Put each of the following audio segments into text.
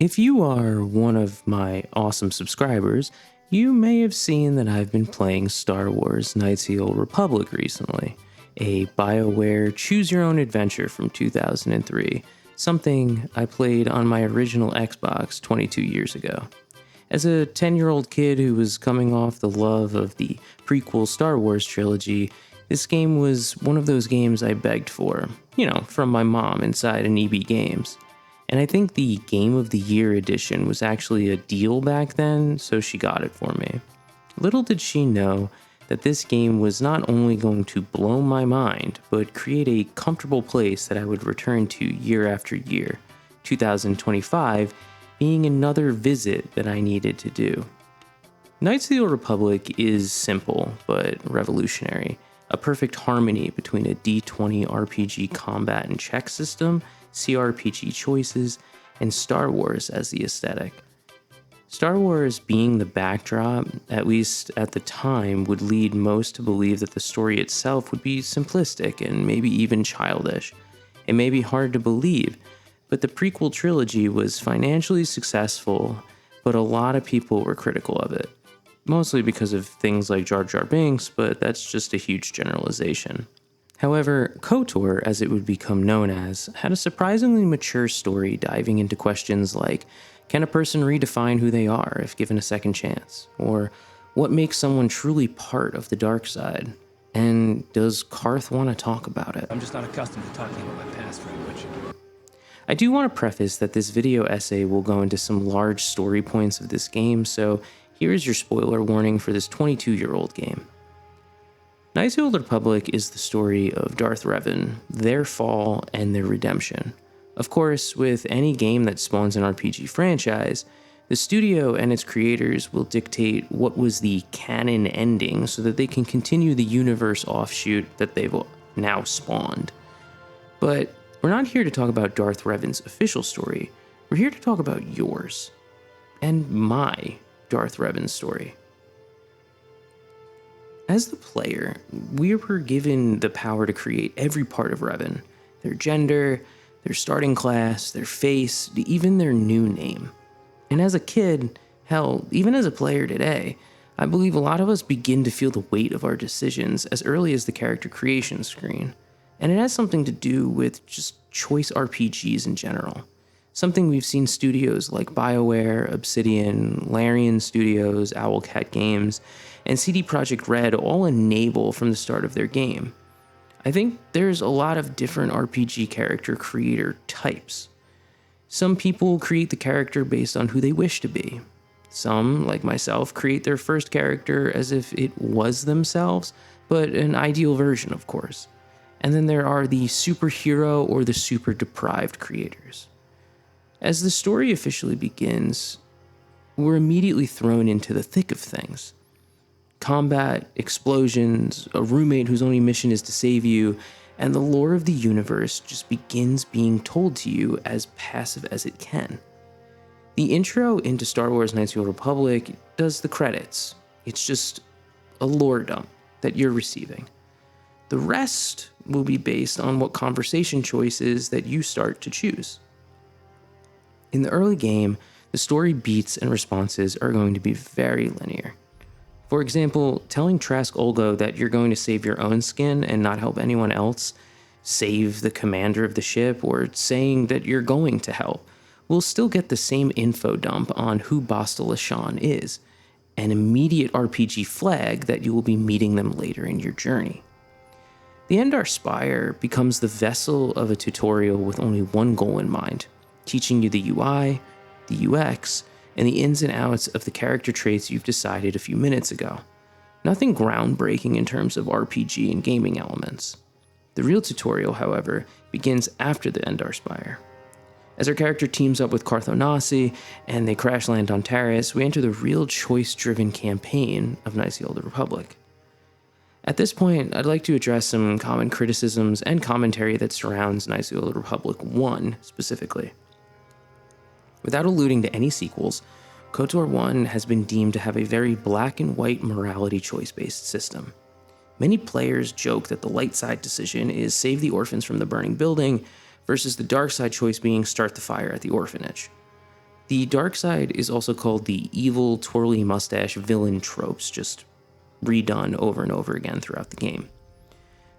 If you are one of my awesome subscribers, you may have seen that I've been playing Star Wars Knights of the Old Republic recently, a BioWare choose-your-own-adventure from 2003, something I played on my original Xbox 22 years ago. As a 10-year-old kid who was coming off the love of the prequel Star Wars trilogy, this game was one of those games I begged for, from my mom inside an EB Games. And I think the Game of the Year edition was actually a deal back then, so she got it for me. Little did she know that this game was not only going to blow my mind, but create a comfortable place that I would return to year after year, 2025 being another visit that I needed to do. Knights of the Old Republic is simple, but revolutionary, a perfect harmony between a D20 RPG combat and check system, CRPG choices, and Star Wars as the aesthetic. Star Wars being the backdrop, at least at the time, would lead most to believe that the story itself would be simplistic and maybe even childish. It may be hard to believe, but the prequel trilogy was financially successful, but a lot of people were critical of it. Mostly because of things like Jar Jar Binks, but that's just a huge generalization. However, KOTOR, as it would become known as, had a surprisingly mature story diving into questions like, can a person redefine who they are if given a second chance? Or what makes someone truly part of the dark side? And does Karth want to talk about it? I'm just not accustomed to talking about my past very much. I do want to preface that this video essay will go into some large story points of this game, so here's your spoiler warning for this 22-year-old game. Knights of the Old Republic is the story of Darth Revan, their fall, and their redemption. Of course, with any game that spawns an RPG franchise, the studio and its creators will dictate what was the canon ending so that they can continue the universe offshoot that they've now spawned. But we're not here to talk about Darth Revan's official story, we're here to talk about yours. And my Darth Revan story. As the player, we were given the power to create every part of Revan, their gender, their starting class, their face, even their new name. And as a kid, hell, even as a player today, I believe a lot of us begin to feel the weight of our decisions as early as the character creation screen. And it has something to do with just choice RPGs in general. Something we've seen studios like BioWare, Obsidian, Larian Studios, Owlcat Games, and CD Projekt Red all enable from the start of their game. I think there's a lot of different RPG character creator types. Some people create the character based on who they wish to be. Some, like myself, create their first character as if it was themselves, but an ideal version, of course. And then there are the superhero or the super deprived creators. As the story officially begins, we're immediately thrown into the thick of things. Combat, explosions, a roommate whose only mission is to save you, and the lore of the universe just begins being told to you as passive as it can. The intro into Star Wars Knights of the Old Republic does the credits. It's just a lore dump that you're receiving. The rest will be based on what conversation choices that you start to choose. In the early game, the story beats and responses are going to be very linear. For example, telling Trask Olgo that you're going to save your own skin and not help anyone else, save the commander of the ship, or saying that you're going to help, will still get the same info dump on who Bastila Shan is, an immediate RPG flag that you will be meeting them later in your journey. The Endar Spire becomes the vessel of a tutorial with only one goal in mind, teaching you the UI, the UX, and the ins and outs of the character traits you've decided a few minutes ago. Nothing groundbreaking in terms of RPG and gaming elements. The real tutorial, however, begins after the Endar Spire. As our character teams up with Carth Onasi and they crash land on Taris, we enter the real choice-driven campaign of Knights of the Old Republic. At this point, I'd like to address some common criticisms and commentary that surrounds Knights of the Old Republic 1 specifically. Without alluding to any sequels, KOTOR 1 has been deemed to have a very black and white morality choice-based system. Many players joke that the light side decision is save the orphans from the burning building, versus the dark side choice being start the fire at the orphanage. The dark side is also called the evil, twirly mustache villain tropes, just redone over and over again throughout the game,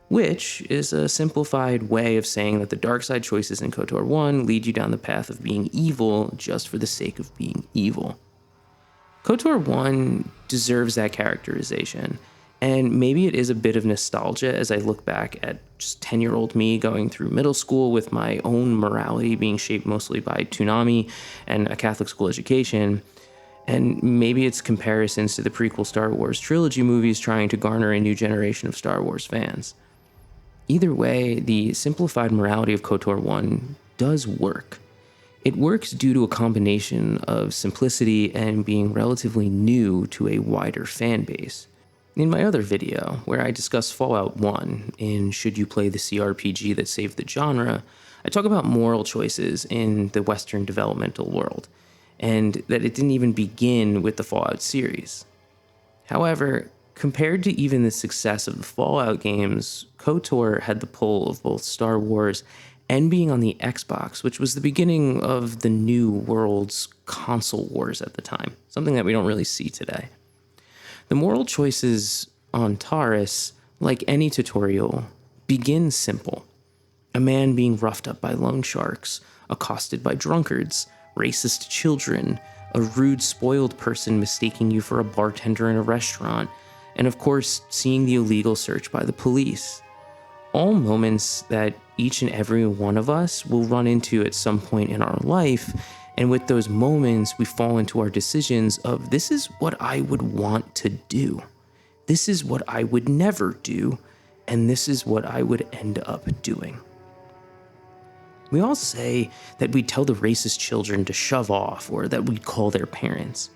which is a simplified way of saying that the dark side choices in KOTOR 1 lead you down the path of being evil just for the sake of being evil. KOTOR 1 deserves that characterization, and maybe it is a bit of nostalgia as I look back at just 10-year-old me going through middle school with my own morality being shaped mostly by Toonami and a Catholic school education, and maybe it's comparisons to the prequel Star Wars trilogy movies trying to garner a new generation of Star Wars fans. Either way, the simplified morality of KOTOR 1 does work. It works due to a combination of simplicity and being relatively new to a wider fan base. In my other video, where I discuss Fallout 1 in Should You Play the CRPG That Saved the Genre, I talk about moral choices in the Western developmental world, and that it didn't even begin with the Fallout series. However, compared to even the success of the Fallout games, KOTOR had the pull of both Star Wars and being on the Xbox, which was the beginning of the new world's console wars at the time, something that we don't really see today. The moral choices on Taris, like any tutorial, begin simple. A man being roughed up by loan sharks, accosted by drunkards, racist children, a rude, spoiled person mistaking you for a bartender in a restaurant, and of course, seeing the illegal search by the police. All moments that each and every one of us will run into at some point in our life, and with those moments, we fall into our decisions of, this is what I would want to do. This is what I would never do, and this is what I would end up doing. We all say that we'd tell the racist children to shove off, or that we'd call their parents.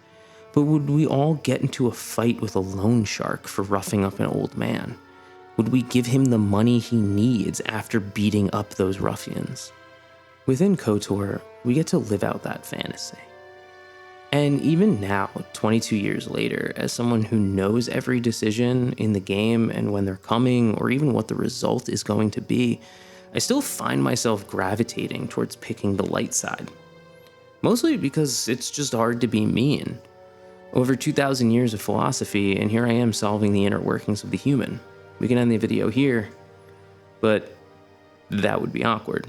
But would we all get into a fight with a loan shark for roughing up an old man? Would we give him the money he needs after beating up those ruffians? Within KOTOR, we get to live out that fantasy. And even now, 22 years later, as someone who knows every decision in the game and when they're coming, or even what the result is going to be, I still find myself gravitating towards picking the light side. Mostly because it's just hard to be mean. Over 2,000 years of philosophy, and here I am solving the inner workings of the human. We can end the video here, but that would be awkward.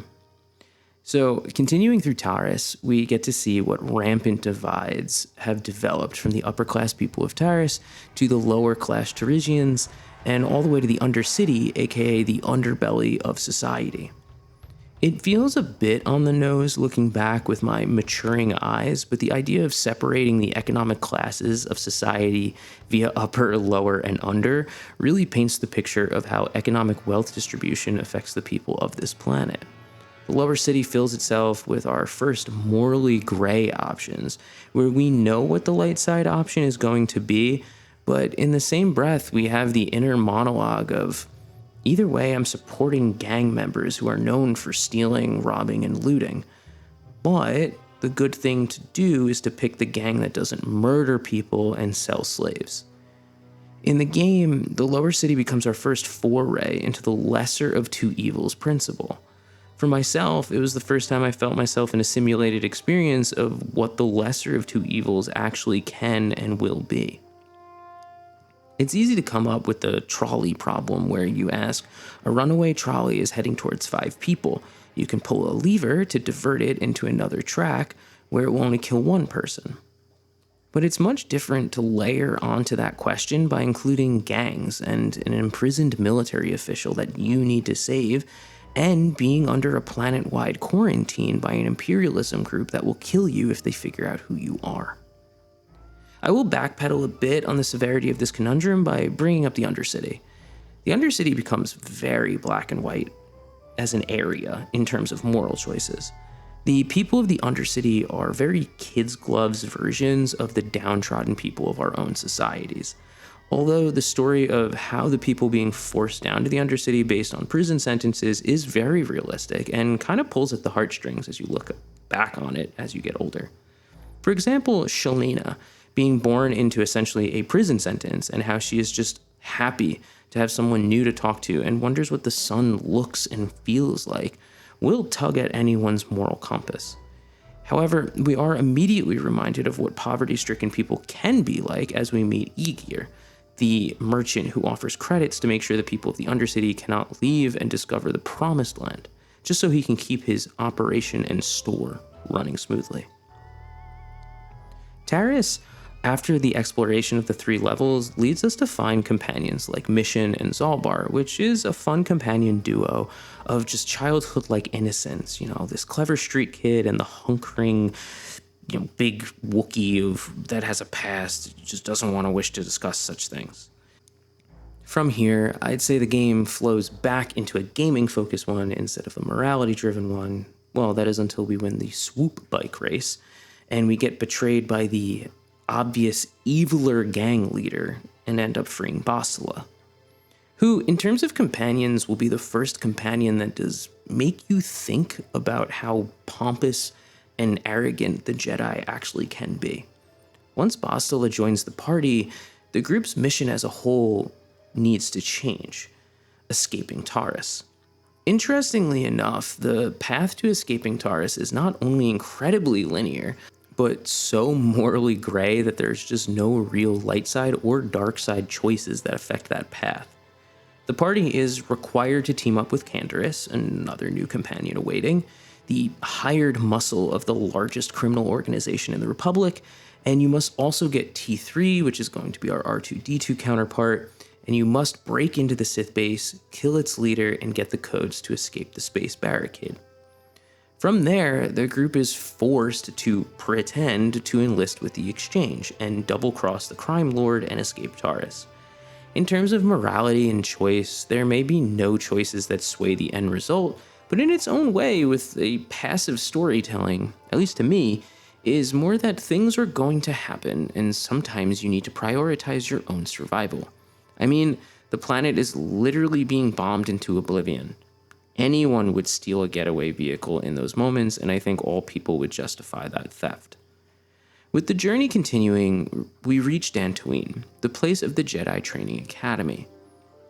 So, continuing through Taris, we get to see what rampant divides have developed from the upper-class people of Taris to the lower-class Tarisians, and all the way to the Undercity, aka the underbelly of society. It feels a bit on the nose looking back with my maturing eyes, but the idea of separating the economic classes of society via upper, lower, and under really paints the picture of how economic wealth distribution affects the people of this planet. The lower city fills itself with our first morally gray options, where we know what the light side option is going to be, but in the same breath, we have the inner monologue of, either way, I'm supporting gang members who are known for stealing, robbing, and looting. But the good thing to do is to pick the gang that doesn't murder people and sell slaves. In the game, the lower city becomes our first foray into the lesser of two evils principle. For myself, it was the first time I felt myself in a simulated experience of what the lesser of two evils actually can and will be. It's easy to come up with the trolley problem where you ask, a runaway trolley is heading towards 5 people. You can pull a lever to divert it into another track where it will only kill 1 person. But it's much different to layer onto that question by including gangs and an imprisoned military official that you need to save, and being under a planet-wide quarantine by an imperialism group that will kill you if they figure out who you are. I will backpedal a bit on the severity of this conundrum by bringing up the Undercity. The Undercity becomes very black and white as an area in terms of moral choices. The people of the Undercity are very kids' gloves versions of the downtrodden people of our own societies. Although the story of how the people being forced down to the Undercity based on prison sentences is very realistic and kind of pulls at the heartstrings as you look back on it as you get older. For example, Shalina, being born into essentially a prison sentence, and how she is just happy to have someone new to talk to and wonders what the sun looks and feels like, will tug at anyone's moral compass. However, we are immediately reminded of what poverty-stricken people can be like as we meet Aegir, the merchant who offers credits to make sure the people of the Undercity cannot leave and discover the Promised Land, just so he can keep his operation and store running smoothly. Taris, after the exploration of the 3 levels, leads us to find companions like Mission and Zalbar, which is a fun companion duo of just childhood-like innocence. This clever street kid and the hunkering, big Wookiee that has a past, just doesn't want to wish to discuss such things. From here, I'd say the game flows back into a gaming-focused one instead of a morality-driven one. Well, that is until we win the swoop bike race, and we get betrayed by the obvious eviler gang leader and end up freeing Bastila, who, in terms of companions, will be the first companion that does make you think about how pompous and arrogant the Jedi actually can be. Once Bastila joins the party, the group's mission as a whole needs to change, escaping Taris. Interestingly enough, the path to escaping Taris is not only incredibly linear, but so morally gray that there's just no real light side or dark side choices that affect that path. The party is required to team up with Canderous, another new companion awaiting, the hired muscle of the largest criminal organization in the Republic, and you must also get T3, which is going to be our R2-D2 counterpart, and you must break into the Sith base, kill its leader, and get the codes to escape the space barricade. From there, the group is forced to pretend to enlist with the Exchange and double-cross the crime lord and escape Taris. In terms of morality and choice, there may be no choices that sway the end result, but in its own way, with a passive storytelling, at least to me, is more that things are going to happen, and sometimes you need to prioritize your own survival. I mean, the planet is literally being bombed into oblivion. Anyone would steal a getaway vehicle in those moments, and I think all people would justify that theft. With the journey continuing, we reach Tatooine, the place of the Jedi Training Academy.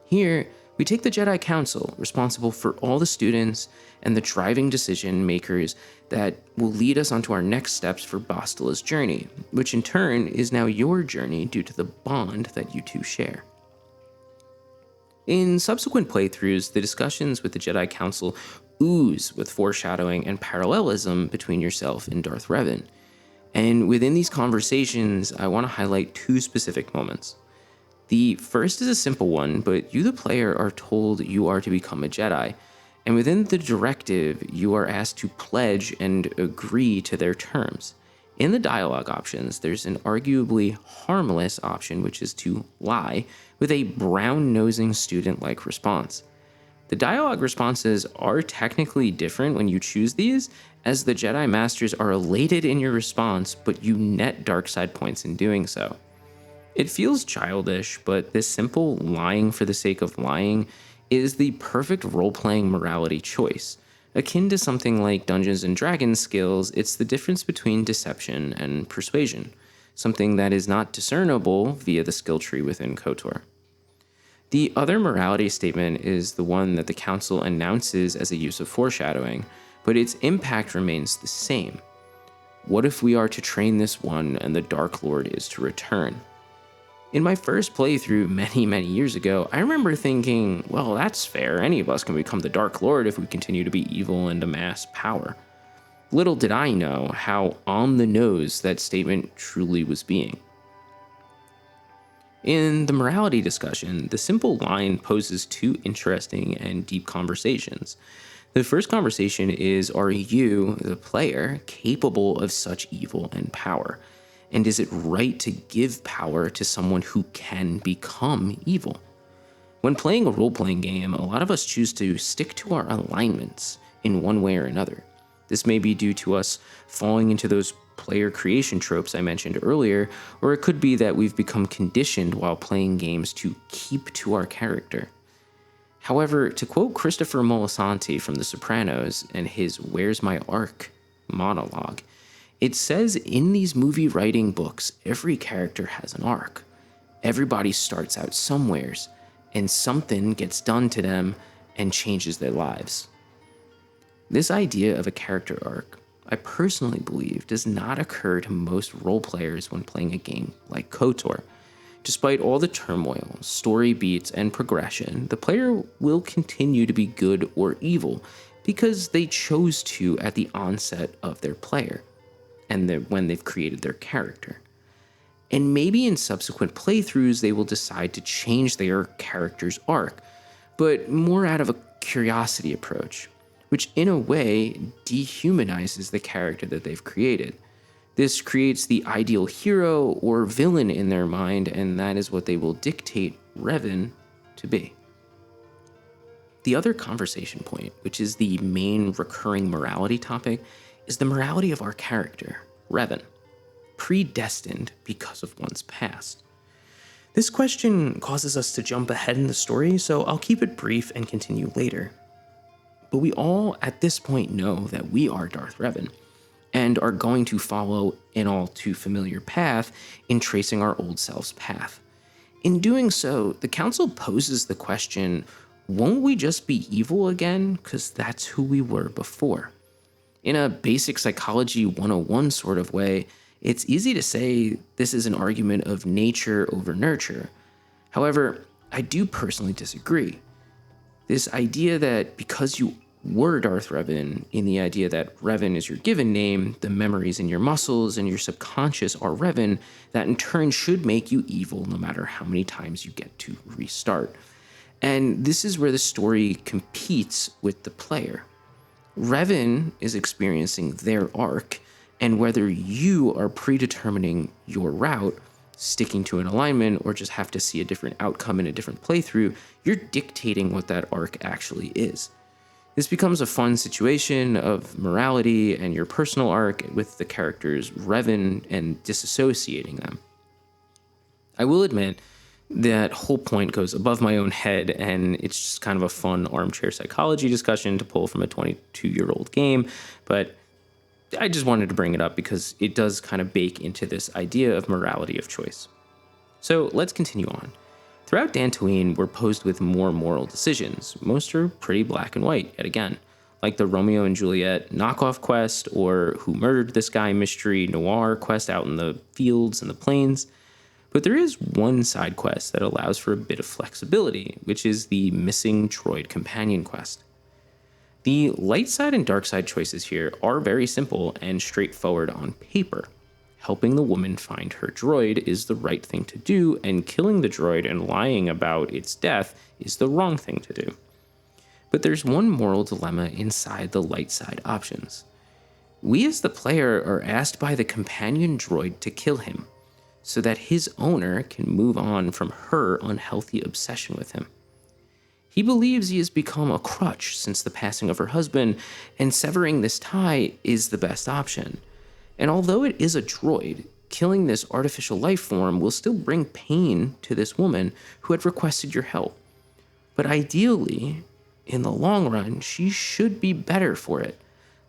Here, we take the Jedi Council, responsible for all the students and the driving decision makers that will lead us onto our next steps for Bastila's journey, which in turn is now your journey due to the bond that you two share. In subsequent playthroughs, the discussions with the Jedi Council ooze with foreshadowing and parallelism between yourself and Darth Revan. And within these conversations, I want to highlight 2 specific moments. The first is a simple one, but you, the player, are told you are to become a Jedi, and within the directive, you are asked to pledge and agree to their terms. In the dialogue options, there's an arguably harmless option, which is to lie, with a brown-nosing student-like response. The dialogue responses are technically different when you choose these, as the Jedi Masters are elated in your response, but you net dark side points in doing so. It feels childish, but this simple lying for the sake of lying is the perfect role-playing morality choice. Akin to something like Dungeons & Dragons skills, it's the difference between deception and persuasion, something that is not discernible via the skill tree within KOTOR. The other morality statement is the one that the Council announces as a use of foreshadowing, but its impact remains the same. What if we are to train this one and the Dark Lord is to return? In my first playthrough many years ago, I remember thinking, well, that's fair. Any of us can become the Dark Lord if we continue to be evil and amass power. Little did I know how on the nose that statement truly was being. In the morality discussion, the simple line poses 2 interesting and deep conversations. The first conversation is, are you, the player, capable of such evil and power? And is it right to give power to someone who can become evil? When playing a role-playing game, a lot of us choose to stick to our alignments in one way or another. This may be due to us falling into those player creation tropes I mentioned earlier, or it could be that we've become conditioned while playing games to keep to our character. However, to quote Christopher Moltisanti from The Sopranos and his "Where's My Arc" monologue, it says in these movie writing books, every character has an arc. Everybody starts out somewheres, and something gets done to them and changes their lives. This idea of a character arc, I personally believe does not occur to most role players when playing a game like KOTOR. Despite all the turmoil, story beats, and progression, the player will continue to be good or evil because they chose to at the onset of their player and when they've created their character. And maybe in subsequent playthroughs, they will decide to change their character's arc, but more out of a curiosity approach, which in a way dehumanizes the character that they've created. This creates the ideal hero or villain in their mind, and that is what they will dictate Revan to be. The other conversation point, which is the main recurring morality topic, is the morality of our character, Revan, predestined because of one's past. This question causes us to jump ahead in the story, so I'll keep it brief and continue later. But we all at this point know that we are Darth Revan, and are going to follow an all too familiar path in tracing our old self's path. In doing so, the Council poses the question, won't we just be evil again? Because that's who we were before. In a basic psychology 101 sort of way, it's easy to say this is an argument of nature over nurture. However, I do personally disagree. This idea that because you were Darth Revan, in the idea that Revan is your given name, the memories in your muscles and your subconscious are Revan, that in turn should make you evil no matter how many times you get to restart. And this is where the story competes with the player. Revan is experiencing their arc, and whether you are predetermining your route, sticking to an alignment, or just have to see a different outcome in a different playthrough, you're dictating what that arc actually is. This becomes a fun situation of morality and your personal arc with the characters Revan and disassociating them. I will admit that whole point goes above my own head, and it's just kind of a fun armchair psychology discussion to pull from a 22-year-old game, but I just wanted to bring it up because it does kind of bake into this idea of morality of choice. So let's continue on. Throughout Tatooine, we're posed with more moral decisions. Most are pretty black and white, yet again, like the Romeo and Juliet knockoff quest or who murdered this guy mystery noir quest out in the fields and the plains. But there is one side quest that allows for a bit of flexibility, which is the missing droid companion quest. The light side and dark side choices here are very simple and straightforward on paper. Helping the woman find her droid is the right thing to do, and killing the droid and lying about its death is the wrong thing to do. But there's one moral dilemma inside the light side options. We as the player are asked by the companion droid to kill him, so that his owner can move on from her unhealthy obsession with him. He believes he has become a crutch since the passing of her husband, and severing this tie is the best option. And although it is a droid, killing this artificial life form will still bring pain to this woman who had requested your help. But ideally, in the long run, she should be better for it,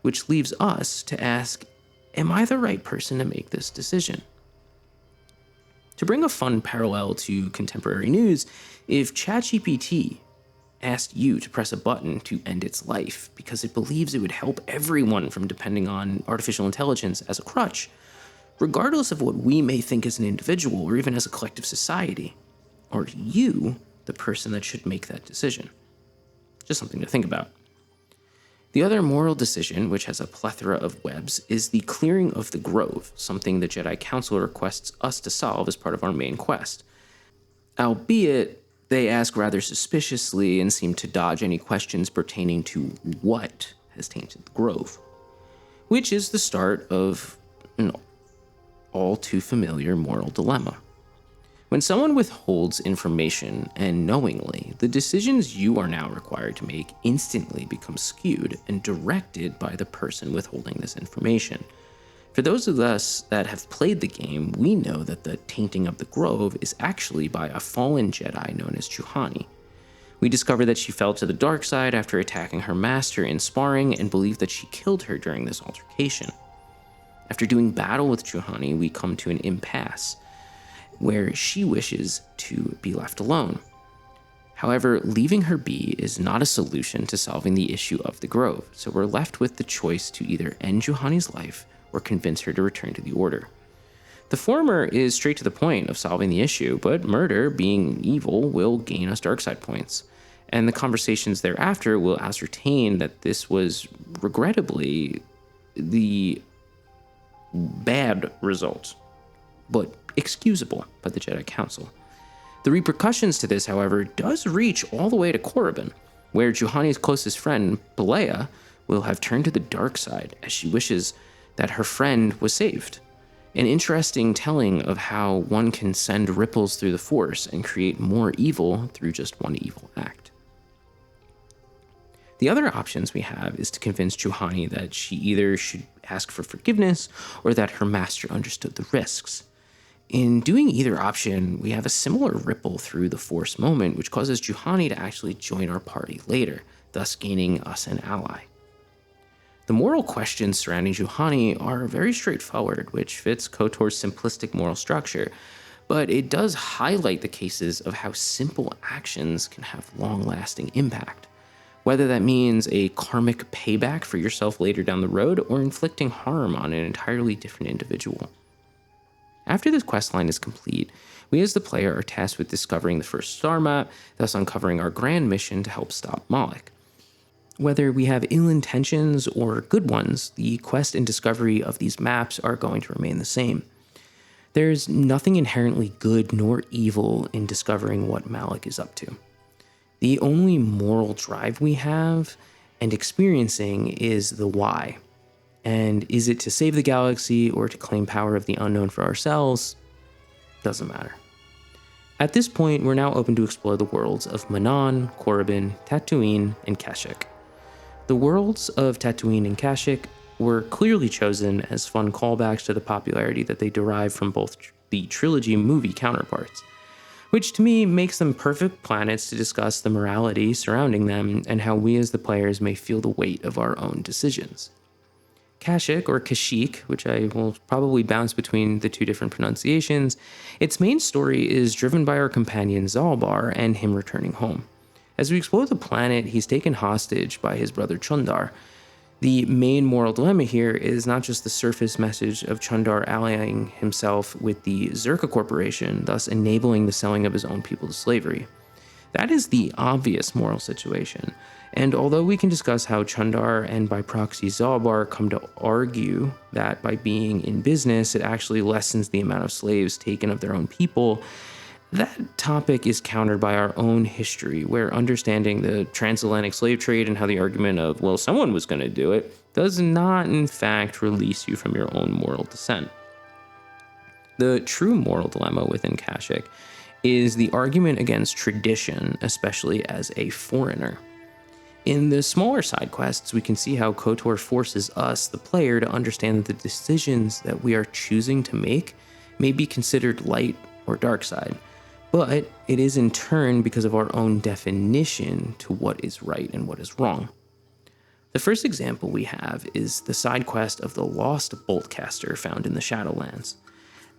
which leaves us to ask, am I the right person to make this decision? To bring a fun parallel to contemporary news, if ChatGPT asked you to press a button to end its life because it believes it would help everyone from depending on artificial intelligence as a crutch, regardless of what we may think as an individual or even as a collective society, are you the person that should make that decision? Just something to think about. The other moral decision, which has a plethora of webs, is the clearing of the Grove, something the Jedi Council requests us to solve as part of our main quest. Albeit, they ask rather suspiciously and seem to dodge any questions pertaining to what has tainted the Grove, which is the start of an all too familiar moral dilemma. When someone withholds information and knowingly, the decisions you are now required to make instantly become skewed and directed by the person withholding this information. For those of us that have played the game, we know that the tainting of the Grove is actually by a fallen Jedi known as Juhani. We discover that she fell to the dark side after attacking her master in sparring and believe that she killed her during this altercation. After doing battle with Juhani, we come to an impasse where she wishes to be left alone. However, leaving her be is not a solution to solving the issue of the grove, so we're left with the choice to either end Juhani's life or convince her to return to the Order. The former is straight to the point of solving the issue, but murder, being evil, will gain us dark side points. And the conversations thereafter will ascertain that this was, regrettably, the bad result, but excusable by the Jedi Council. The repercussions to this, however, does reach all the way to Korriban, where Juhani's closest friend, Balea, will have turned to the dark side as she wishes that her friend was saved. An interesting telling of how one can send ripples through the Force and create more evil through just one evil act. The other options we have is to convince Juhani that she either should ask for forgiveness or that her master understood the risks. In doing either option, we have a similar ripple through the Force moment, which causes Juhani to actually join our party later, thus gaining us an ally. The moral questions surrounding Juhani are very straightforward, which fits KOTOR's simplistic moral structure, but it does highlight the cases of how simple actions can have long-lasting impact. Whether that means a karmic payback for yourself later down the road or inflicting harm on an entirely different individual. After this questline is complete, we as the player are tasked with discovering the first star map, thus uncovering our grand mission to help stop Malak. Whether we have ill intentions or good ones, the quest and discovery of these maps are going to remain the same. There's nothing inherently good nor evil in discovering what Malak is up to. The only moral drive we have and experiencing is the why. And is it to save the galaxy or to claim power of the unknown for ourselves? Doesn't matter. At this point, we're now open to explore the worlds of Manaan, Korriban, Tatooine, and Kashyyyk. The worlds of Tatooine and Kashyyyk were clearly chosen as fun callbacks to the popularity that they derive from both the trilogy movie counterparts, which to me makes them perfect planets to discuss the morality surrounding them and how we as the players may feel the weight of our own decisions. Kashyyyk, or Kashyyyk, which I will probably bounce between the two different pronunciations, its main story is driven by our companion Zalbar and him returning home. As we explore the planet, he's taken hostage by his brother Chundar. The main moral dilemma here is not just the surface message of Chundar allying himself with the Zerka Corporation, thus enabling the selling of his own people to slavery. That is the obvious moral situation, and although we can discuss how Chundar and by proxy Zalbar come to argue that by being in business it actually lessens the amount of slaves taken of their own people, that topic is countered by our own history, where understanding the transatlantic slave trade and how the argument of, well, someone was going to do it, does not in fact release you from your own moral dissent. The true moral dilemma within Kashyyyk is the argument against tradition, especially as a foreigner. In the smaller side quests, we can see how KOTOR forces us, the player, to understand that the decisions that we are choosing to make may be considered light or dark side, but it is in turn because of our own definition to what is right and what is wrong. The first example we have is the side quest of the lost Boltcaster found in the Shadowlands.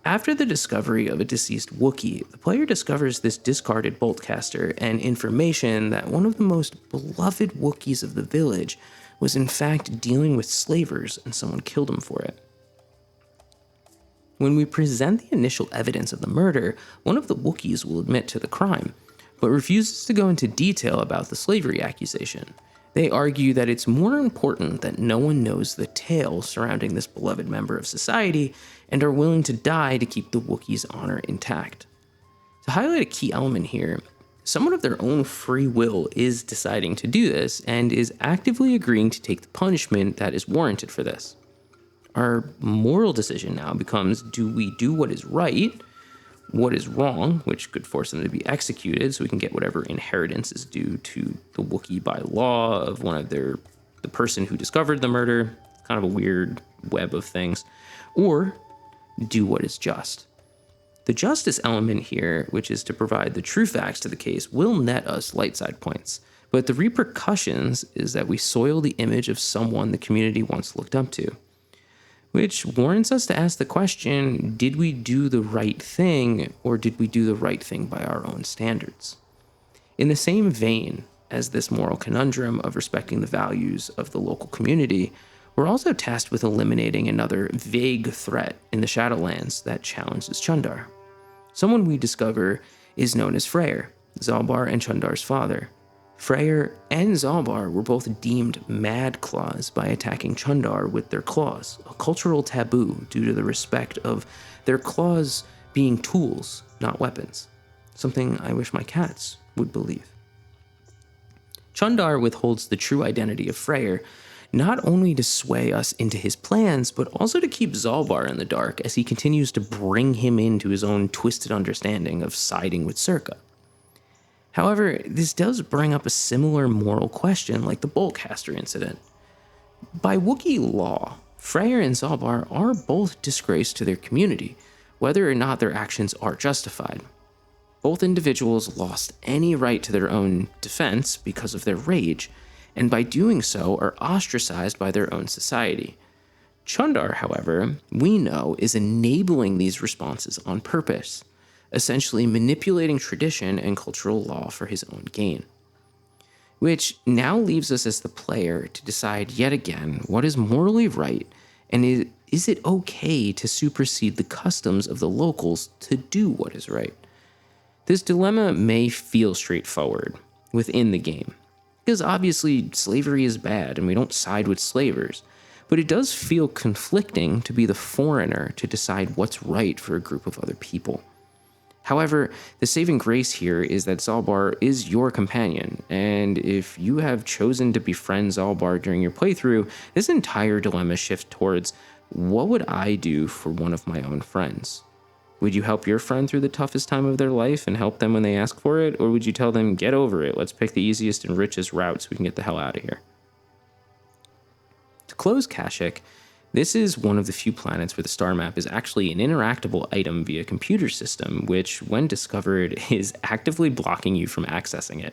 After the discovery of a deceased Wookiee, the player discovers this discarded Boltcaster and information that one of the most beloved Wookiees of the village was in fact dealing with slavers and someone killed him for it. When we present the initial evidence of the murder, one of the Wookiees will admit to the crime, but refuses to go into detail about the slavery accusation. They argue that it's more important that no one knows the tale surrounding this beloved member of society and are willing to die to keep the Wookiee's honor intact. To highlight a key element here, someone of their own free will is deciding to do this and is actively agreeing to take the punishment that is warranted for this. Our moral decision now becomes, do we do what is right, what is wrong, which could force them to be executed so we can get whatever inheritance is due to the Wookiee by law of the person who discovered the murder, kind of a weird web of things, or do what is just. The justice element here, which is to provide the true facts to the case, will net us light side points, but the repercussions is that we soil the image of someone the community once looked up to, which warrants us to ask the question, did we do the right thing, or did we do the right thing by our own standards? In the same vein as this moral conundrum of respecting the values of the local community, we're also tasked with eliminating another vague threat in the Shadowlands that challenges Chundar. Someone we discover is known as Freyr, Zalbar and Chundar's father. Freyr and Zalbar were both deemed mad claws by attacking Chundar with their claws, a cultural taboo due to the respect of their claws being tools, not weapons. Something I wish my cats would believe. Chundar withholds the true identity of Freyr, not only to sway us into his plans, but also to keep Zalbar in the dark as he continues to bring him into his own twisted understanding of siding with Circa. However, this does bring up a similar moral question like the Boltcaster incident. By Wookiee law, Freyr and Zalbar are both disgraced to their community, whether or not their actions are justified. Both individuals lost any right to their own defense because of their rage, and by doing so are ostracized by their own society. Chundar, however, we know is enabling these responses on purpose, essentially manipulating tradition and cultural law for his own gain. Which now leaves us as the player to decide yet again what is morally right, and is it okay to supersede the customs of the locals to do what is right? This dilemma may feel straightforward within the game, because obviously slavery is bad and we don't side with slavers, but it does feel conflicting to be the foreigner to decide what's right for a group of other people. However, the saving grace here is that Zalbar is your companion, and if you have chosen to befriend Zalbar during your playthrough, this entire dilemma shifts towards, what would I do for one of my own friends? Would you help your friend through the toughest time of their life and help them when they ask for it? Or would you tell them, get over it, let's pick the easiest and richest route so we can get the hell out of here? To close Kashyyyk, this is one of the few planets where the star map is actually an interactable item via computer system, which, when discovered, is actively blocking you from accessing it.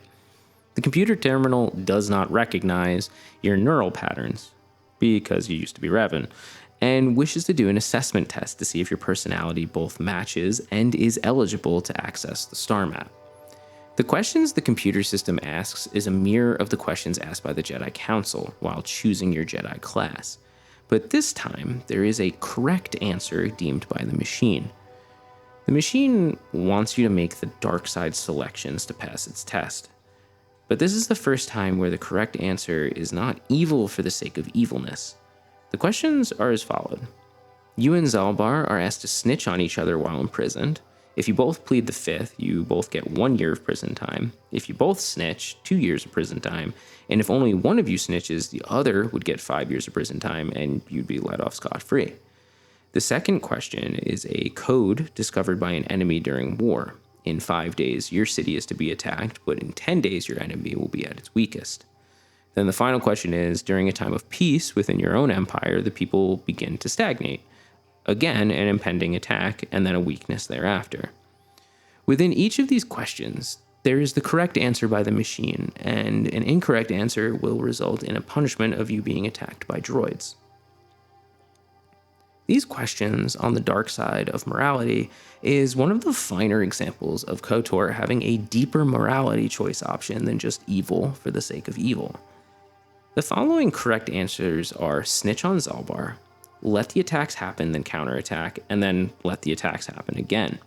The computer terminal does not recognize your neural patterns, because you used to be Revan, and wishes to do an assessment test to see if your personality both matches and is eligible to access the star map. The questions the computer system asks is a mirror of the questions asked by the Jedi Council while choosing your Jedi class, but this time there is a correct answer deemed by the machine. The machine wants you to make the dark side selections to pass its test, but this is the first time where the correct answer is not evil for the sake of evilness. The questions are as followed. You and Zalbar are asked to snitch on each other while imprisoned. If you both plead the fifth, you both get 1 year of prison time. If you both snitch, 2 years of prison time. And if only one of you snitches, the other would get 5 years of prison time and you'd be let off scot-free. The second question is a code discovered by an enemy during war. In 5 days, your city is to be attacked, but in 10 days, your enemy will be at its weakest. Then the final question is, during a time of peace within your own empire, the people begin to stagnate. Again, an impending attack, and then a weakness thereafter. Within each of these questions, there is the correct answer by the machine, and an incorrect answer will result in a punishment of you being attacked by droids. These questions on the dark side of morality is one of the finer examples of KOTOR having a deeper morality choice option than just evil for the sake of evil. The following correct answers are snitch on Zalbar, let the attacks happen, then counterattack, and then let the attacks happen again.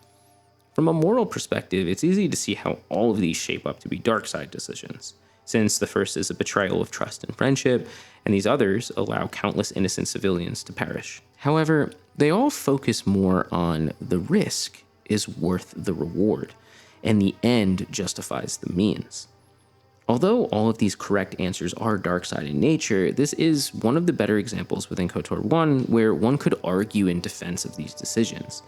From a moral perspective, it's easy to see how all of these shape up to be dark side decisions, since the first is a betrayal of trust and friendship, and these others allow countless innocent civilians to perish. However, they all focus more on the risk is worth the reward, and the end justifies the means. Although all of these correct answers are dark side in nature, this is one of the better examples within KOTOR 1 where one could argue in defense of these decisions.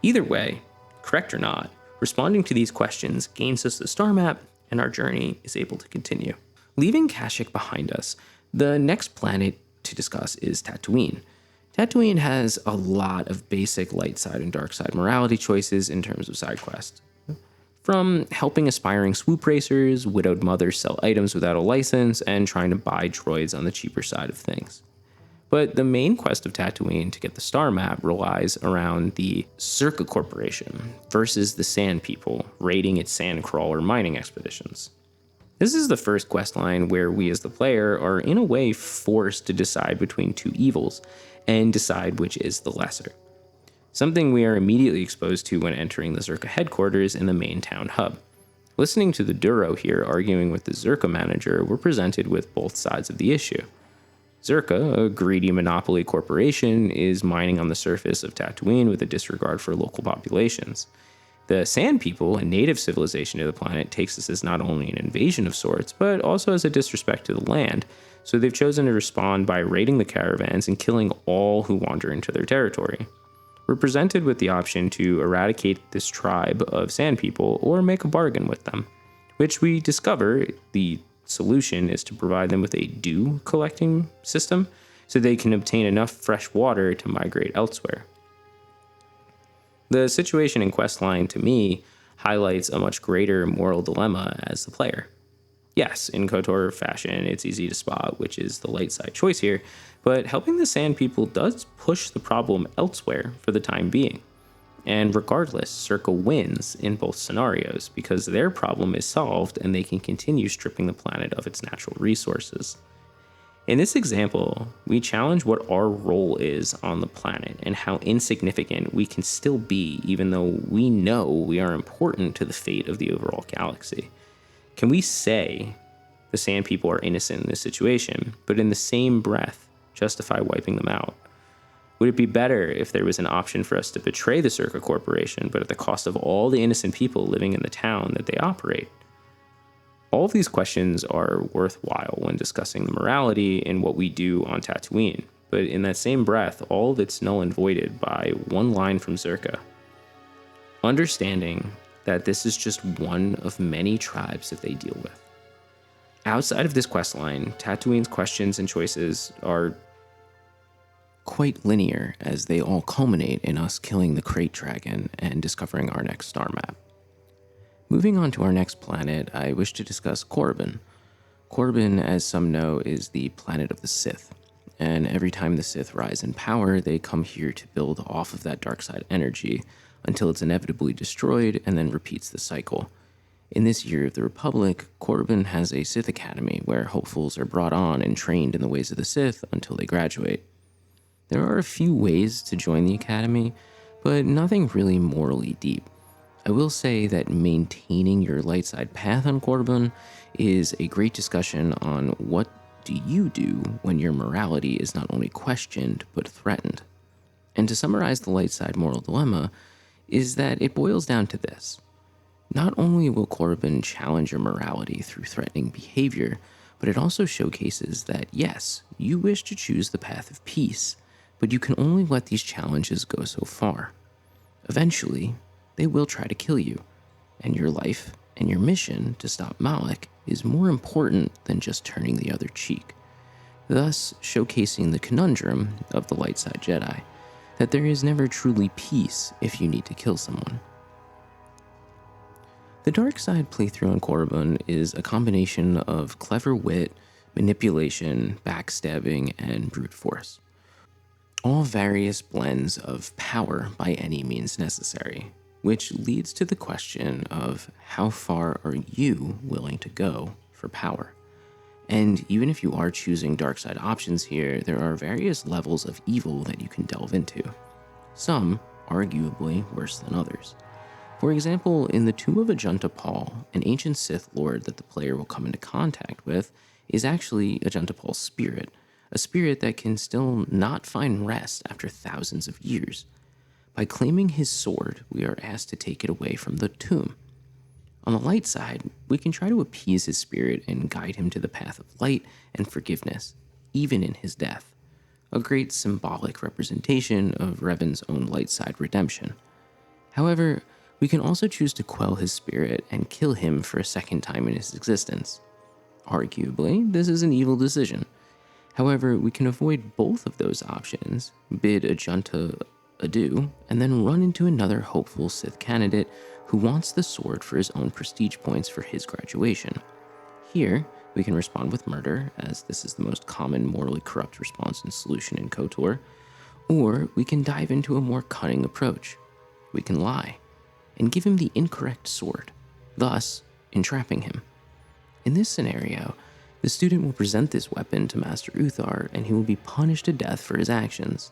Either way, correct or not, responding to these questions gains us the star map, and our journey is able to continue. Leaving Kashyyyk behind us, the next planet to discuss is Tatooine. Tatooine has a lot of basic light side and dark side morality choices in terms of side quests. From helping aspiring swoop racers, widowed mothers sell items without a license, and trying to buy droids on the cheaper side of things. But the main quest of Tatooine to get the star map relies around the Czerka Corporation versus the Sand People raiding its sandcrawler mining expeditions. This is the first questline where we as the player are in a way forced to decide between two evils and decide which is the lesser. Something we are immediately exposed to when entering the Czerka headquarters in the main town hub. Listening to the Duro here arguing with the Czerka manager, we're presented with both sides of the issue. Czerka, a greedy monopoly corporation, is mining on the surface of Tatooine with a disregard for local populations. The Sand People, a native civilization to the planet, takes this as not only an invasion of sorts, but also as a disrespect to the land, so they've chosen to respond by raiding the caravans and killing all who wander into their territory. We're presented with the option to eradicate this tribe of Sand People or make a bargain with them, which we discover the solution is to provide them with a dew collecting system so they can obtain enough fresh water to migrate elsewhere. The situation in questline, to me, highlights a much greater moral dilemma as the player. Yes, in Kotor fashion, it's easy to spot which is the light side choice here, but helping the Sand People does push the problem elsewhere for the time being. And regardless, Czerka wins in both scenarios because their problem is solved and they can continue stripping the planet of its natural resources. In this example, we challenge what our role is on the planet and how insignificant we can still be even though we know we are important to the fate of the overall galaxy. Can we say the Sand People are innocent in this situation, but in the same breath justify wiping them out? Would it be better if there was an option for us to betray the Czerka Corporation, but at the cost of all the innocent people living in the town that they operate? All of these questions are worthwhile when discussing the morality in what we do on Tatooine, but in that same breath, all of it's null and voided by one line from Czerka. Understanding that this is just one of many tribes that they deal with. Outside of this questline, Tatooine's questions and choices are quite linear as they all culminate in us killing the Krayt Dragon and discovering our next star map. Moving on to our next planet, I wish to discuss Korriban. Korriban, as some know, is the planet of the Sith, and every time the Sith rise in power, they come here to build off of that dark side energy until it's inevitably destroyed and then repeats the cycle. In this year of the Republic, Korriban has a Sith Academy where hopefuls are brought on and trained in the ways of the Sith until they graduate. There are a few ways to join the Academy, but nothing really morally deep. I will say that maintaining your light side path on Korriban is a great discussion on what do you do when your morality is not only questioned, but threatened. And to summarize the light side moral dilemma, is that it boils down to this. Not only will Korriban challenge your morality through threatening behavior, but it also showcases that yes, you wish to choose the path of peace, but you can only let these challenges go so far. Eventually, they will try to kill you, and your life and your mission to stop Malak is more important than just turning the other cheek, thus showcasing the conundrum of the light side Jedi, that there is never truly peace if you need to kill someone. The dark side playthrough on Korriban is a combination of clever wit, manipulation, backstabbing, and brute force. All various blends of power by any means necessary, which leads to the question of how far are you willing to go for power? And even if you are choosing dark side options here, there are various levels of evil that you can delve into. Some, arguably, worse than others. For example, in the Tomb of Ajunta Pall, an ancient Sith Lord that the player will come into contact with is actually Ajunta Pall's spirit, a spirit that can still not find rest after thousands of years. By claiming his sword, we are asked to take it away from the tomb. On the light side, we can try to appease his spirit and guide him to the path of light and forgiveness, even in his death. A great symbolic representation of Revan's own light side redemption. However, we can also choose to quell his spirit and kill him for a second time in his existence. Arguably, this is an evil decision. However, we can avoid both of those options, bid Ajunta adieu, and then run into another hopeful Sith candidate who wants the sword for his own prestige points for his graduation. Here, We can respond with murder, as this is the most common morally corrupt response and solution in KOTOR, or we can dive into a more cunning approach. We can lie and give him the incorrect sword, thus entrapping him. In this scenario, the student will present this weapon to Master Uthar and he will be punished to death for his actions.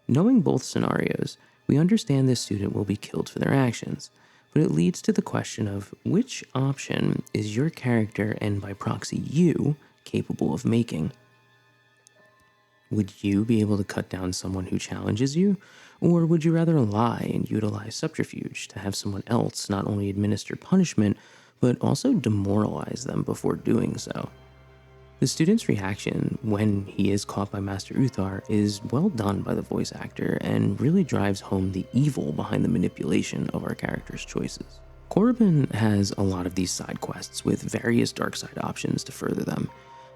Knowing both scenarios, we understand this student will be killed for their actions, but it leads to the question of which option is your character, and by proxy you, capable of making? Would you be able to cut down someone who challenges you, or would you rather lie and utilize subterfuge to have someone else not only administer punishment, but also demoralize them before doing so? The student's reaction when he is caught by Master Uthar is well done by the voice actor and really drives home the evil behind the manipulation of our character's choices. Korriban has a lot of these side quests with various dark side options to further them,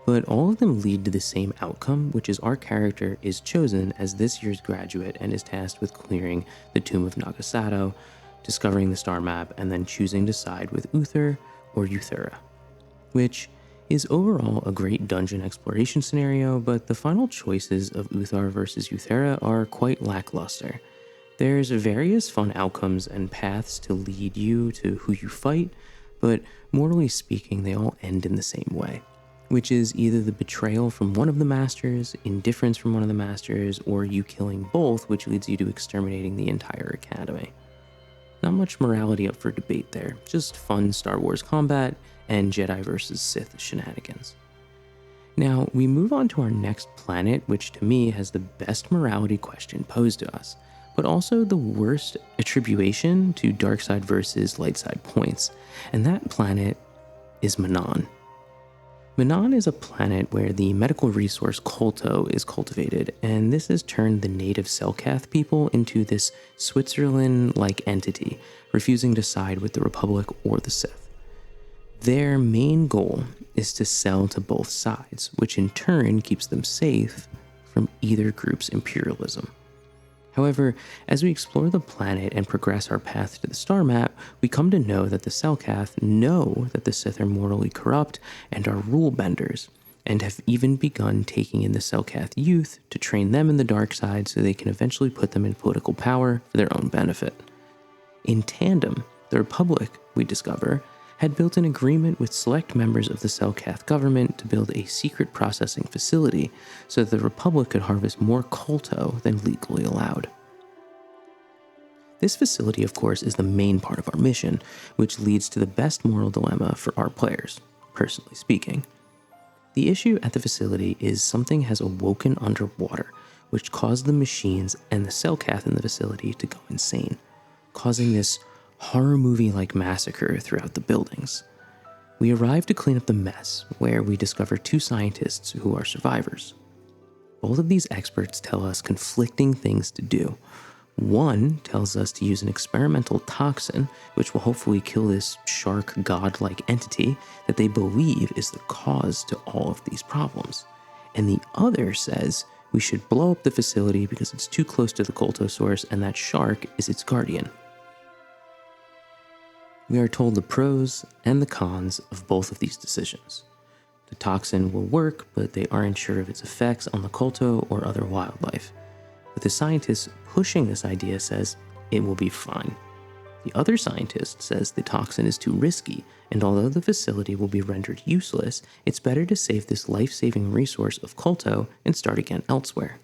but all of them lead to the same outcome, which is our character is chosen as this year's graduate and is tasked with clearing the Tomb of Nagasato, discovering the star map, and then choosing to side with Uther or Euthura, which is overall a great dungeon exploration scenario, but the final choices of Uthar versus Euthura are quite lackluster. There's various fun outcomes and paths to lead you to who you fight, but morally speaking, they all end in the same way, which is either the betrayal from one of the masters, indifference from one of the masters, or you killing both, which leads you to exterminating the entire academy. Not much morality up for debate there, just fun Star Wars combat and Jedi versus Sith shenanigans. Now, we move on to our next planet, which to me has the best morality question posed to us, but also the worst attribution to dark side versus light side points, and that planet is Manaan. Manaan is a planet where the medical resource colto is cultivated, and this has turned the native Selkath people into this Switzerland-like entity, refusing to side with the Republic or the Sith. Their main goal is to sell to both sides, which in turn keeps them safe from either group's imperialism. However, as we explore the planet and progress our path to the star map, we come to know that the Selkath know that the Sith are mortally corrupt and are rule benders, and have even begun taking in the Selkath youth to train them in the dark side so they can eventually put them in political power for their own benefit. In tandem, the Republic, we discover, had built an agreement with select members of the Selkath government to build a secret processing facility so that the Republic could harvest more colto than legally allowed. This facility, of course, is the main part of our mission, which leads to the best moral dilemma for our players, personally speaking. The issue at the facility is something has awoken underwater, which caused the machines and the Selkath in the facility to go insane, causing this horror movie-like massacre throughout the buildings. We arrive to clean up the mess, where we discover two scientists who are survivors. Both of these experts tell us conflicting things to do. One tells us to use an experimental toxin, which will hopefully kill this shark god-like entity that they believe is the cause to all of these problems. And the other says we should blow up the facility because it's too close to the colto source and that shark is its guardian. We are told the pros and the cons of both of these decisions. The toxin will work, but they aren't sure of its effects on the colto or other wildlife. But the scientist pushing this idea says it will be fine. The other scientist says the toxin is too risky, and although the facility will be rendered useless, it's better to save this life-saving resource of colto and start again elsewhere.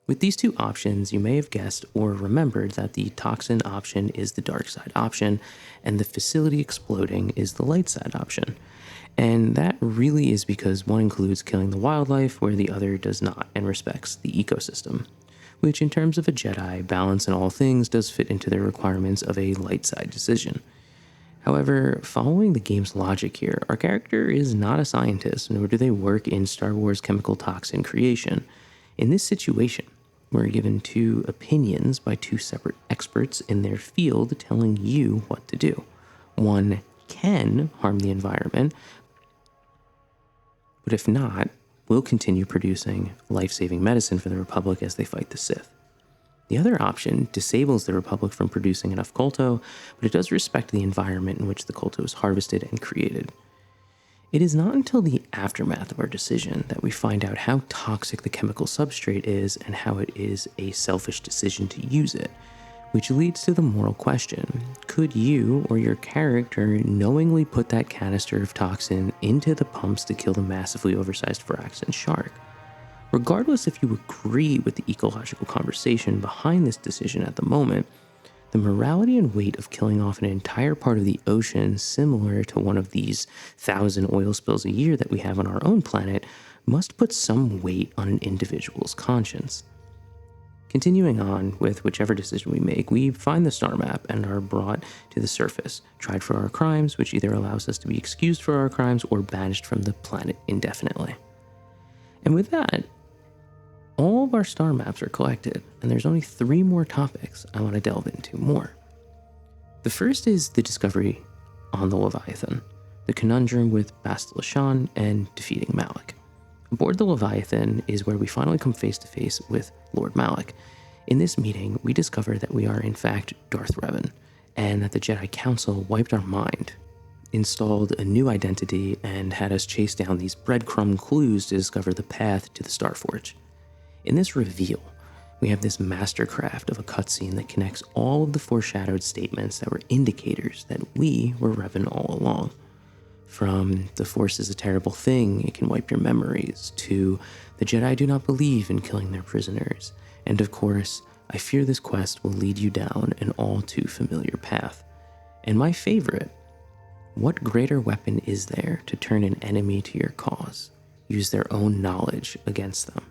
With these two options, you may have guessed or remembered that the toxin option is the dark side option, and the facility exploding is the light side option. And that really is because one includes killing the wildlife where the other does not and respects the ecosystem, which in terms of a Jedi, balance in all things does fit into the requirements of a light side decision. However, following the game's logic here, our character is not a scientist, nor do they work in Star Wars chemical toxin creation. In this situation, we're given two opinions by two separate experts in their field telling you what to do. One can harm the environment, but if not, will continue producing life-saving medicine for the Republic as they fight the Sith. The other option disables the Republic from producing enough colto, but it does respect the environment in which the colto is harvested and created. It is not until the aftermath of our decision that we find out how toxic the chemical substrate is and how it is a selfish decision to use it, which leads to the moral question: could you or your character knowingly put that canister of toxin into the pumps to kill the massively oversized Varaxan shark? Regardless if you agree with the ecological conversation behind this decision at the moment, the morality and weight of killing off an entire part of the ocean, similar to one of these 1,000 oil spills a year that we have on our own planet, must put some weight on an individual's conscience. Continuing on with whichever decision we make, we find the star map and are brought to the surface, tried for our crimes, which either allows us to be excused for our crimes or banished from the planet indefinitely. And with that, all of our star maps are collected, and there's only 3 more topics I want to delve into more. The first is the discovery on the Leviathan, the conundrum with Bastila Shan, and defeating Malak. Aboard the Leviathan is where we finally come face to face with Lord Malak. In this meeting, we discover that we are in fact Darth Revan, and that the Jedi Council wiped our mind, installed a new identity, and had us chase down these breadcrumb clues to discover the path to the Starforge. In this reveal, we have this mastercraft of a cutscene that connects all of the foreshadowed statements that were indicators that we were Revan all along. From the Force is a terrible thing, it can wipe your memories, to the Jedi do not believe in killing their prisoners, and of course, I fear this quest will lead you down an all too familiar path. And my favorite, what greater weapon is there to turn an enemy to your cause? Use their own knowledge against them.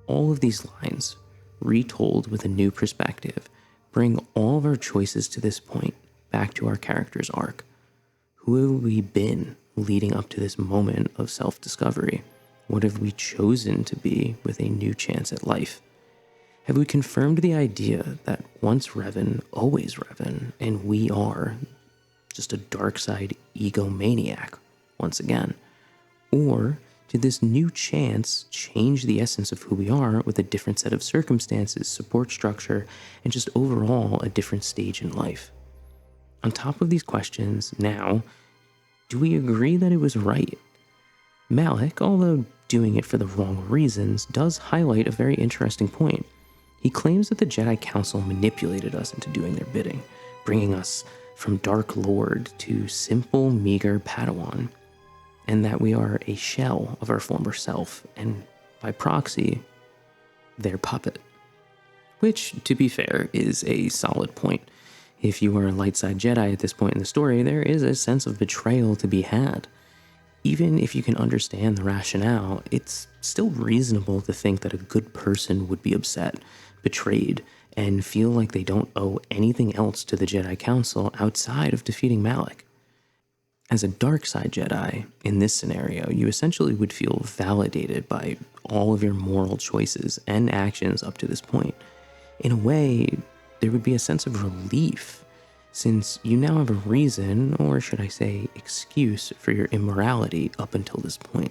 All of these lines, retold with a new perspective, bring all of our choices to this point back to our character's arc. Who have we been leading up to this moment of self-discovery? What have we chosen to be with a new chance at life? Have we confirmed the idea that once Revan, always Revan, and we are just a dark side egomaniac once again? Or did this new chance change the essence of who we are with a different set of circumstances, support structure, and just overall a different stage in life? On top of these questions, now, do we agree that it was right? Malak, although doing it for the wrong reasons, does highlight a very interesting point. He claims that the Jedi Council manipulated us into doing their bidding, bringing us from Dark Lord to simple, meager Padawan, and that we are a shell of our former self, and by proxy, their puppet. Which, to be fair, is a solid point. If you are a light side Jedi at this point in the story, there is a sense of betrayal to be had. Even if you can understand the rationale, it's still reasonable to think that a good person would be upset, betrayed, and feel like they don't owe anything else to the Jedi Council outside of defeating Malak. As a dark side Jedi, in this scenario, you essentially would feel validated by all of your moral choices and actions up to this point. In a way, there would be a sense of relief, since you now have a reason, or should I say excuse, for your immorality up until this point.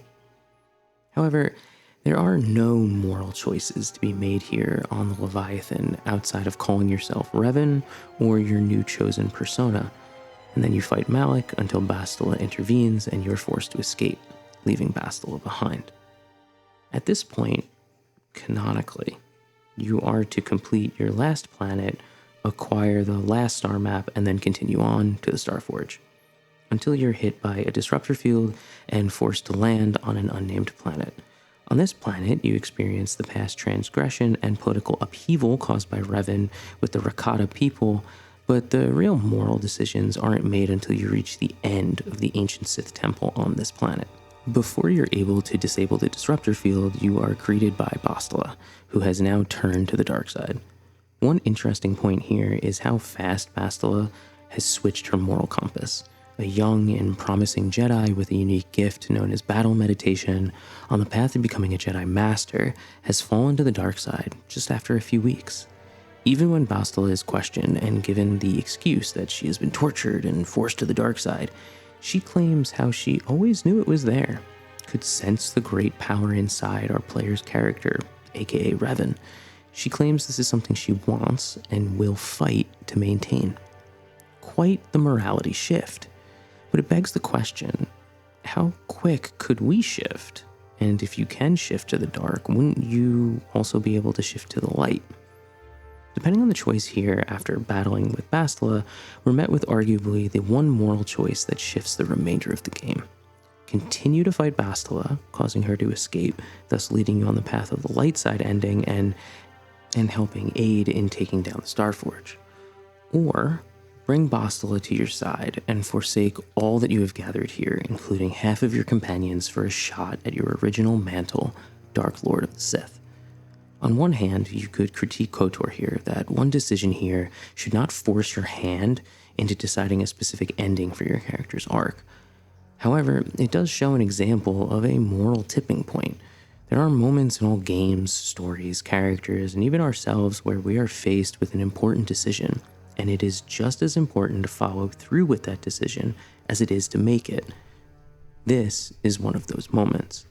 However, there are no moral choices to be made here on the Leviathan outside of calling yourself Revan or your new chosen persona, and then you fight Malak until Bastila intervenes and you're forced to escape, leaving Bastila behind. At this point, canonically, you are to complete your last planet, acquire the last star map, and then continue on to the Starforge, until you're hit by a disruptor field and forced to land on an unnamed planet. On this planet, you experience the past transgression and political upheaval caused by Revan with the Rakata people, but the real moral decisions aren't made until you reach the end of the ancient Sith temple on this planet. Before you're able to disable the disruptor field, you are greeted by Bastila, who has now turned to the dark side. One interesting point here is how fast Bastila has switched her moral compass. A young and promising Jedi with a unique gift known as battle meditation, on the path to becoming a Jedi Master, has fallen to the dark side just after a few weeks. Even when Bastila is questioned and given the excuse that she has been tortured and forced to the dark side, she claims how she always knew it was there, could sense the great power inside our player's character, aka Revan. She claims this is something she wants and will fight to maintain. Quite the morality shift. But it begs the question, how quick could we shift? And if you can shift to the dark, wouldn't you also be able to shift to the light? Depending on the choice here, after battling with Bastila, we're met with arguably the one moral choice that shifts the remainder of the game. Continue to fight Bastila, causing her to escape, thus leading you on the path of the light side ending and helping aid in taking down the Starforge. Or bring Bastila to your side and forsake all that you have gathered here, including half of your companions, for a shot at your original mantle, Dark Lord of the Sith. On one hand, you could critique Kotor here, that one decision here should not force your hand into deciding a specific ending for your character's arc. However, it does show an example of a moral tipping point. There are moments in all games, stories, characters, and even ourselves where we are faced with an important decision, and it is just as important to follow through with that decision as it is to make it. This is one of those moments.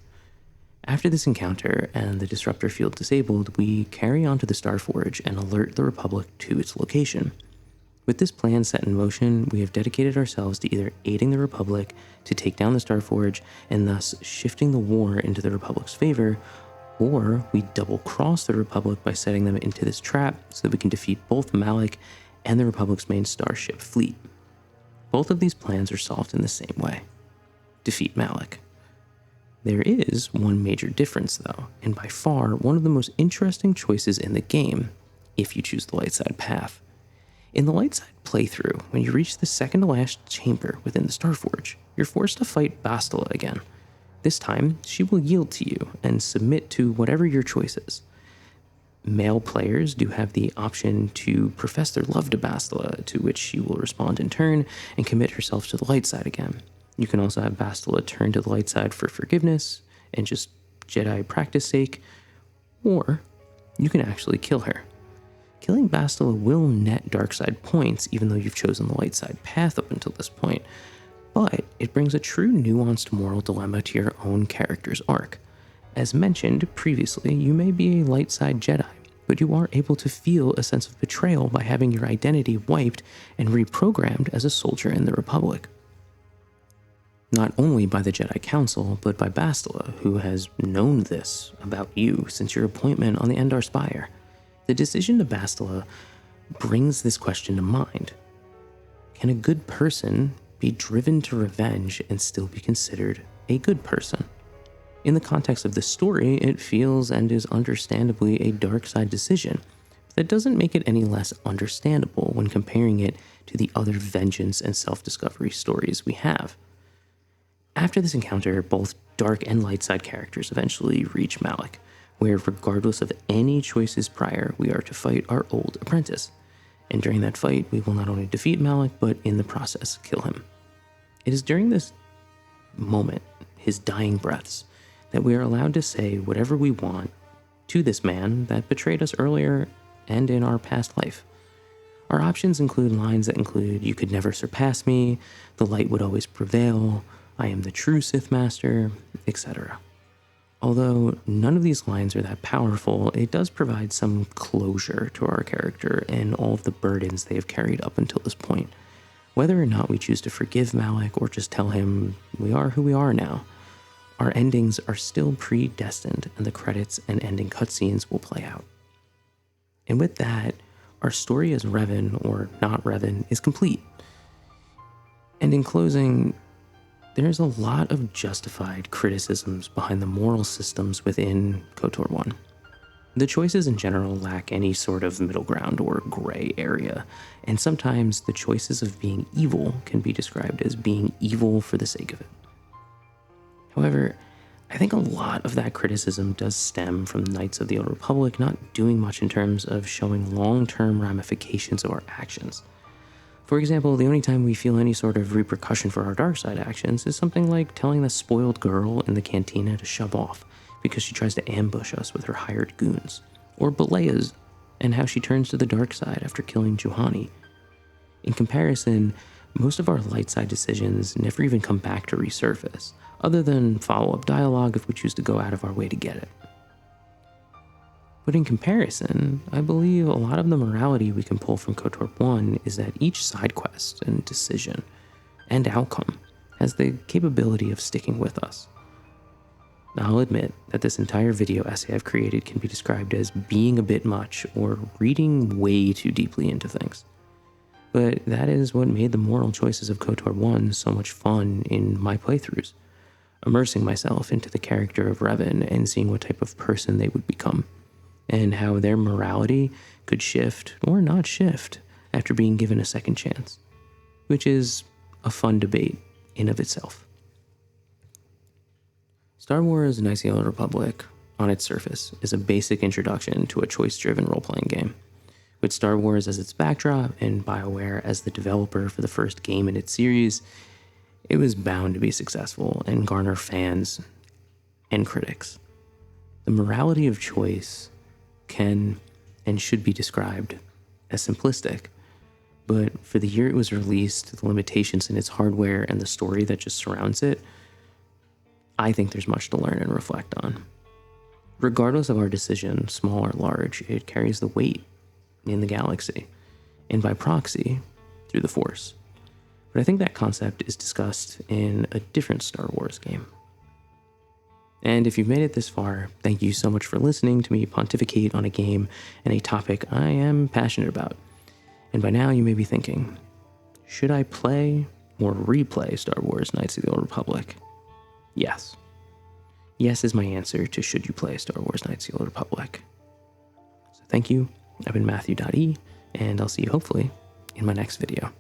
After this encounter and the disruptor field disabled, we carry on to the Starforge and alert the Republic to its location. With this plan set in motion, we have dedicated ourselves to either aiding the Republic to take down the Starforge and thus shifting the war into the Republic's favor, or we double-cross the Republic by setting them into this trap so that we can defeat both Malak and the Republic's main starship fleet. Both of these plans are solved in the same way: defeat Malak. There is one major difference, though, and by far one of the most interesting choices in the game, if you choose the light side path. In the light side playthrough, when you reach the second to last chamber within the Starforge, you're forced to fight Bastila again. This time, she will yield to you and submit to whatever your choice is. Male players do have the option to profess their love to Bastila, to which she will respond in turn and commit herself to the light side again. You can also have Bastila turn to the light side for forgiveness and just Jedi practice sake, or you can actually kill her. Killing Bastila will net dark side points, even though you've chosen the light side path up until this point, but it brings a true nuanced moral dilemma to your own character's arc. As mentioned previously, you may be a light side Jedi, but you are able to feel a sense of betrayal by having your identity wiped and reprogrammed as a soldier in the Republic. Not only by the Jedi Council, but by Bastila, who has known this about you since your appointment on the Endar Spire. The decision to Bastila brings this question to mind. Can a good person be driven to revenge and still be considered a good person? In the context of the story, it feels and is understandably a dark side decision, but that doesn't make it any less understandable when comparing it to the other vengeance and self-discovery stories we have. After this encounter, both dark and light side characters eventually reach Malak, where regardless of any choices prior, we are to fight our old apprentice. And during that fight, we will not only defeat Malak, but in the process, kill him. It is during this moment, his dying breaths, that we are allowed to say whatever we want to this man that betrayed us earlier and in our past life. Our options include lines that include, "You could never surpass me," "The light would always prevail," "I am the true Sith Master," etc. Although none of these lines are that powerful, it does provide some closure to our character and all of the burdens they have carried up until this point. Whether or not we choose to forgive Malak or just tell him we are who we are now, our endings are still predestined, and the credits and ending cutscenes will play out. And with that, our story as Revan, or not Revan, is complete. And in closing, there's a lot of justified criticisms behind the moral systems within KOTOR 1. The choices in general lack any sort of middle ground or gray area, and sometimes the choices of being evil can be described as being evil for the sake of it. However, I think a lot of that criticism does stem from Knights of the Old Republic not doing much in terms of showing long-term ramifications of our actions. For example, the only time we feel any sort of repercussion for our dark side actions is something like telling the spoiled girl in the cantina to shove off because she tries to ambush us with her hired goons, or Belea's and how she turns to the dark side after killing Juhani. In comparison, most of our light side decisions never even come back to resurface, other than follow-up dialogue if we choose to go out of our way to get it. But in comparison, I believe a lot of the morality we can pull from KOTOR 1 is that each side quest and decision and outcome has the capability of sticking with us. Now, I'll admit that this entire video essay I've created can be described as being a bit much or reading way too deeply into things. But that is what made the moral choices of KOTOR 1 so much fun in my playthroughs, immersing myself into the character of Revan and seeing what type of person they would become, and how their morality could shift or not shift after being given a second chance, which is a fun debate in of itself. Star Wars Knights of the Old Republic, on its surface, is a basic introduction to a choice-driven role-playing game. With Star Wars as its backdrop and BioWare as the developer for the first game in its series, it was bound to be successful and garner fans and critics. The morality of choice can and should be described as simplistic, but for the year it was released, the limitations in its hardware and the story that just surrounds it, I think there's much to learn and reflect on. Regardless of our decision, small or large, it carries the weight in the galaxy, and by proxy, through the Force. But I think that concept is discussed in a different Star Wars game. And if you've made it this far, thank you so much for listening to me pontificate on a game and a topic I am passionate about. And by now you may be thinking, should I play or replay Star Wars Knights of the Old Republic? Yes. Yes is my answer to should you play Star Wars Knights of the Old Republic. So thank you. I've been matthew.E, and I'll see you hopefully in my next video.